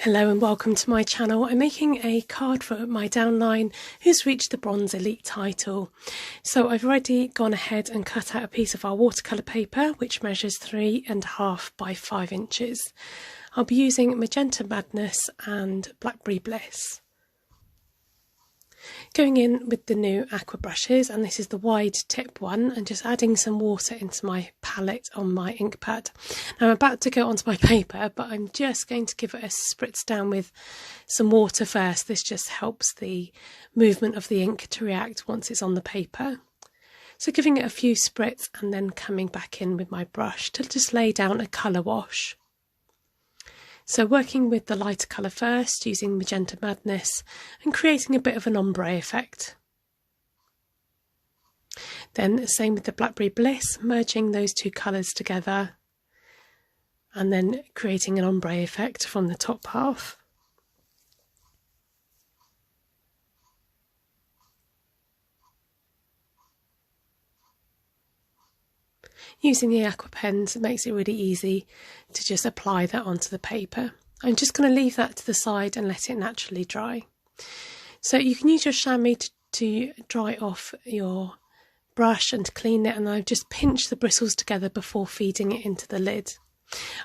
Hello and welcome to my channel. I'm making a card for my downline who's reached the Bronze Elite title. So I've already gone ahead and cut out a piece of our watercolour paper which measures 3.5 by 5 inches. I'll be using Magenta Madness and Blackberry Bliss. Going in with the new aqua brushes, and this is the wide tip one, and just adding some water into my palette on my ink pad. Now I'm about to go onto my paper, but I'm just going to give it a spritz down with some water first. This just helps the movement of the ink to react once it's on the paper. So giving it a few spritz and then coming back in with my brush to just lay down a colour wash. So working with the lighter colour first, using Magenta Madness and creating a bit of an ombre effect. Then same with the Blackberry Bliss, merging those two colours together and then creating an ombre effect from the top half. Using the aqua pens, it makes it really easy to just apply that onto the paper. I'm just going to leave that to the side and let it naturally dry. So you can use your chamois to dry off your brush and to clean it, and I've just pinched the bristles together before feeding it into the lid.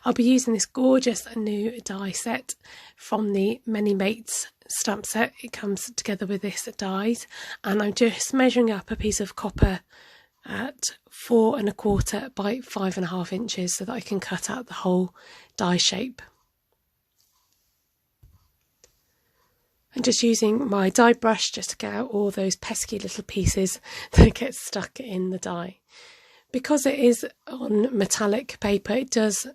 I'll be using this gorgeous new die set from the Many Mates stamp set. It comes together with this dies, and I'm just measuring up a piece of copper at 4.25 by 5.5 inches so that I can cut out the whole die shape. I'm just using my die brush just to get out all those pesky little pieces that get stuck in the die. Because it is on metallic paper, it does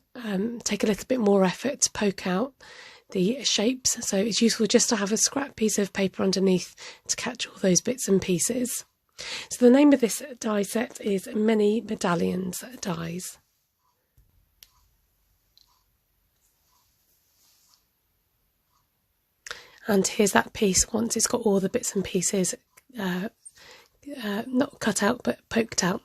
take a little bit more effort to poke out the shapes, so it's useful just to have a scrap piece of paper underneath to catch all those bits and pieces. So the name of this die set is Many Medallions Dies. And here's that piece once it's got all the bits and pieces not cut out but poked out.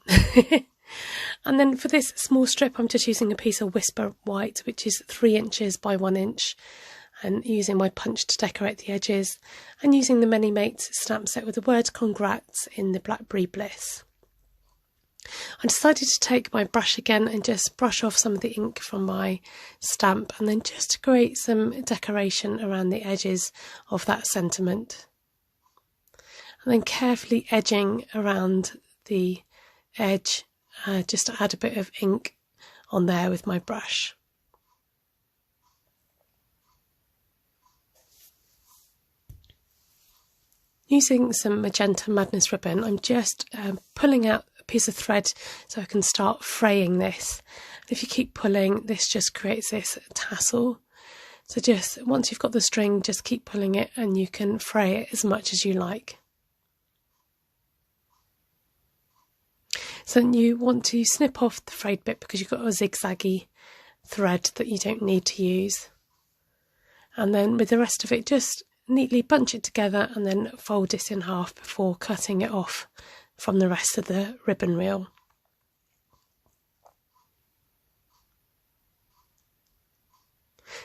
And then for this small strip I'm just using a piece of Whisper White, which is 3 inches by 1 inch, and using my punch to decorate the edges, and using the Many Mates stamp set with the word congrats in the Blackberry Bliss. I decided to take my brush again and just brush off some of the ink from my stamp, and then just to create some decoration around the edges of that sentiment. And then carefully edging around the edge just to add a bit of ink on there with my brush. Using some Magenta Madness ribbon, I'm just pulling out a piece of thread so I can start fraying this. If you keep pulling, this just creates this tassel. So just once you've got the string, just keep pulling it and you can fray it as much as you like. So then you want to snip off the frayed bit because you've got a zigzaggy thread that you don't need to use. And then with the rest of it, just neatly bunch it together and then fold it in half before cutting it off from the rest of the ribbon reel.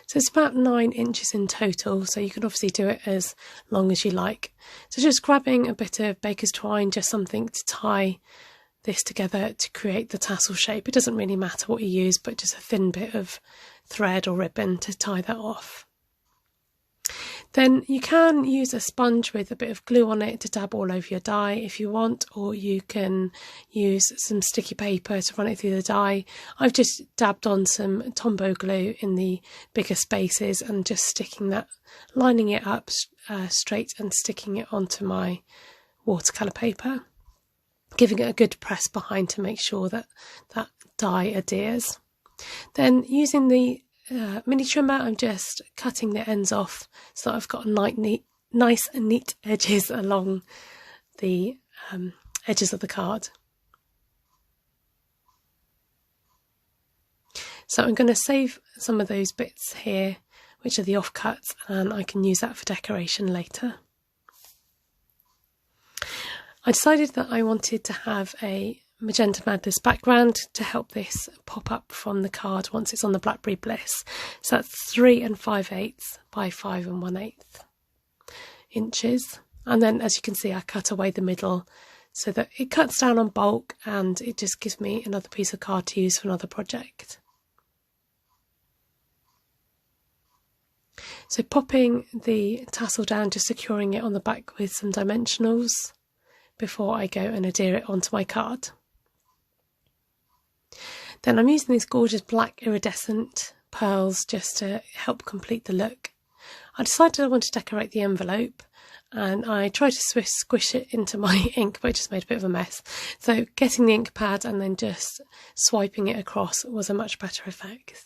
So it's about 9 inches in total, so you can obviously do it as long as you like. So just grabbing a bit of baker's twine, just something to tie this together to create the tassel shape. It doesn't really matter what you use, but just a thin bit of thread or ribbon to tie that off. Then you can use a sponge with a bit of glue on it to dab all over your die if you want, or you can use some sticky paper to run it through the die. I've just dabbed on some Tombow glue in the bigger spaces and just sticking that, lining it up straight and sticking it onto my watercolour paper, giving it a good press behind to make sure that that die adheres. Then using the mini trimmer, I'm just cutting the ends off so that I've got nice and neat edges along the edges of the card. So I'm going to save some of those bits here, which are the offcuts, and I can use that for decoration later. I decided that I wanted to have a Magenta Madness background to help this pop up from the card once it's on the Blackberry Bliss. So that's 3 5/8 by 5 1/8 inches. And then, as you can see, I cut away the middle so that it cuts down on bulk and it just gives me another piece of card to use for another project. So popping the tassel down, just securing it on the back with some dimensionals before I go and adhere it onto my card. Then I'm using these gorgeous black iridescent pearls just to help complete the look. I decided I wanted to decorate the envelope, and I tried to squish it into my ink, but it just made a bit of a mess. So getting the ink pad and then just swiping it across was a much better effect.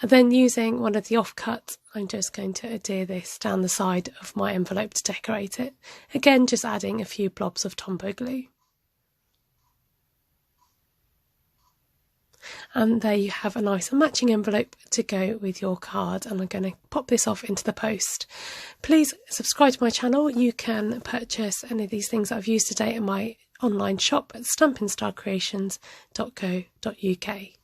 And then using one of the offcuts, I'm just going to adhere this down the side of my envelope to decorate it. Again, just adding a few blobs of Tombow glue. And there you have a nice matching envelope to go with your card, and I'm going to pop this off into the post. Please subscribe to my channel. You can purchase any of these things that I've used today in my online shop at stampinstarcreations.co.uk.